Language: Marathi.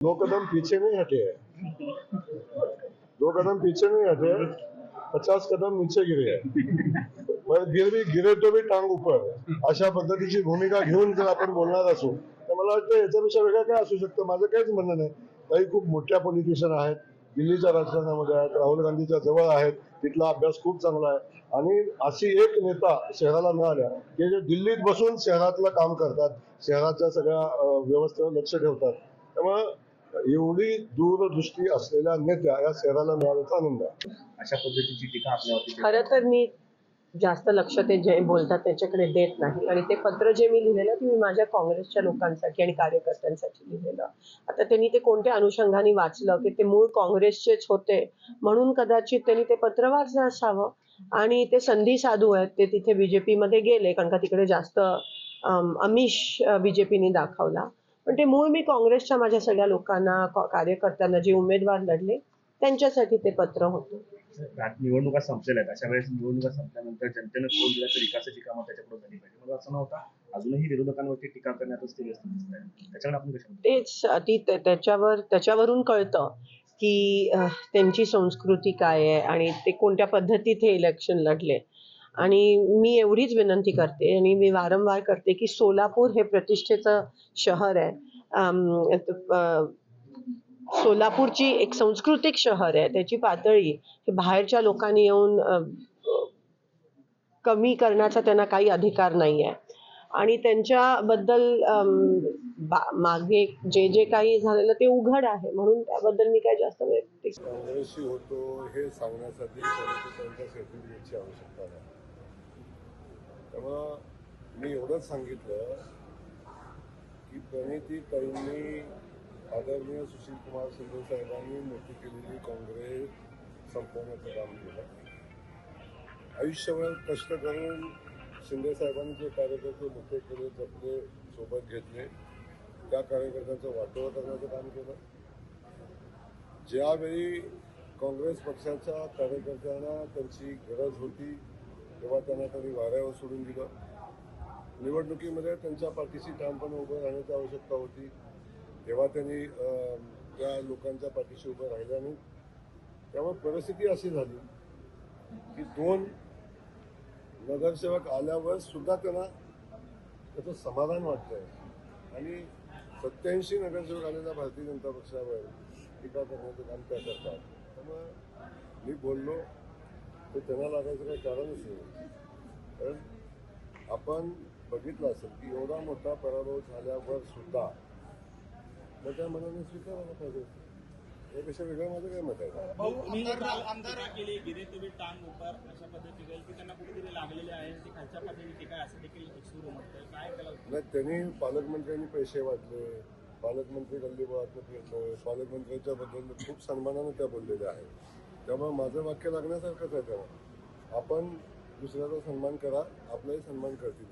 दो कदम पीछे नहीं हटे हैं, 50 कदम नीचे गिरे हैं, गिरे तो भी टांग ऊपर, अशा पद्धतीची भूमिका घेऊन जर आपण बोलणार असू तर मला वाटतं याच्यापेक्षा वेगळं काय असू शकतं. माझं काहीच म्हणणं नाही. काही खूप मोठ्या पॉलिटिशियन आहेत, दिल्लीच्या राजकारणामध्ये आहेत, राहुल गांधीच्या जवळ आहेत, तिथला अभ्यास खूप चांगला आहे आणि अशी एक नेता शहराला मिळाल्या की जे दिल्लीत बसून शहरातलं काम करतात, शहराच्या सगळ्या व्यवस्थेवर लक्ष ठेवतात. त्यामुळे एवढी दूरदृष्टी असलेल्या नेत्या या शहराला मिळाल्याचा आनंद आहे. अशा पद्धतीची टीका आपल्यावरती खरं तर मी जास्त लक्ष ते जे बोलतात त्याच्याकडे देत नाही आणि ते पत्र जे मी लिहिलेलं ते मी माझ्या काँग्रेसच्या लोकांसाठी आणि कार्यकर्त्यांसाठी लिहिलेलं. आता त्यांनी ते कोणत्या अनुषंगाने वाचलं की ते मूळ काँग्रेसचेच होते म्हणून कदाचित त्यांनी ते पत्र वाचलं असावं आणि ते संधी साधू आहेत, ते तिथे बीजेपी मध्ये गेले कारण का तिकडे जास्त आमिष बीजेपीने दाखवला. पण ते मूळ मी काँग्रेसच्या माझ्या सगळ्या लोकांना कार्यकर्त्यांना जे उमेदवार लढले त्यांच्यासाठी ते पत्र होतं. निवडणुका संपलेल्या आहेत, अशा वेळेस निवडणुका संपल्यानंतर जनतेनं कौल दिला तर विकासाची कामं त्याच्याकडे झाली पाहिजे. मला असं नव्हतं, अजूनही विरोधकांवरती टीका करण्यातच ते व्यस्त दिसत आहे. त्याच्याकडे आपण कशा तेच त्याच्यावरून कळतं की त्यांची संस्कृती काय आहे आणि ते कोणत्या पद्धतीत हे इलेक्शन लढले. आणि मी एवढीच विनंती करते आणि मी वारंवार करते की सोलापूर हे प्रतिष्ठेचं शहर आहे. सोलापूरची एक सांस्कृतिक शहर आहे, त्याची पातळी हे बाहेरच्या लोकांनी येऊन कमी करण्याचा त्यांना काही अधिकार नाही आहे आणि त्यांच्याबद्दल मागे जे काही झालेलं ते उघड आहे म्हणून त्याबद्दल मी काय जास्त काँग्रेसशी होतो हे सांगण्यासाठी त्यांच्या सर्टिफिकेटची आवश्यकता नाही. त्यामुळं मी एवढंच सांगितलं की प्रणितीताईंनी आदरणीय सुशील कुमार शिंदे साहेबांनी मोठी केलेली काँग्रेस संपवण्याचं काम केलं. आयुष्यभर कष्ट करून शिंदे साहेबांनी जे कार्यकर्ते मोठे केले, जपले, सोबत घेतले, त्या कार्यकर्त्यांचं वाटोळं करण्याचं काम केलं. ज्यावेळी काँग्रेस पक्षाच्या कार्यकर्त्यांना त्यांची गरज होती तेव्हा त्यांना त्यांनी वाऱ्यावर सोडून दिलं. निवडणुकीमध्ये त्यांच्या पाठीशी ठामपणे उभं राहण्याची आवश्यकता होती तेव्हा त्यांनी त्या लोकांच्या पाठीशी उभं राहिल्या नाही. त्यामुळे परिस्थिती अशी झाली की 2 नगरसेवक आल्यावर सुद्धा त्यांना त्याचं समाधान वाटतंय आणि 87 नगरसेवक आलेल्या भारतीय जनता पक्षावर टीका करण्याचं काम त्या करतात. त्यामुळे मी बोललो ते त्यांना लागायचं काही कारणच नाही. कारण आपण बघितलं असेल की एवढा मोठा पराभव झाल्यावर सुद्धा मग त्या मनाने स्वीकारायला पाहिजे. यापेक्षा वेगळं माझं काय मत आहे. आमदार केली गिरे तुम्ही टांग उपर अशा पद्धतीने की त्यांना कुठेतरी लागलेले आहे ते खालच्या पातळीवर टीका असं देखील सुरू होतं. काय त्याला नाही, त्यांनी पालकमंत्र्यांनी पैसे वाटले, पालकमंत्री गल्लीबोळातून फिरले, पालकमंत्र्यांच्या बद्दल खूप सन्मानाने त्या बोललेल्या आहेत. त्यामुळे माझं वाक्य लागण्यासारखंच आहे. तेव्हा आपण दुसऱ्याचा सन्मान करा, आपलाही सन्मान करतील.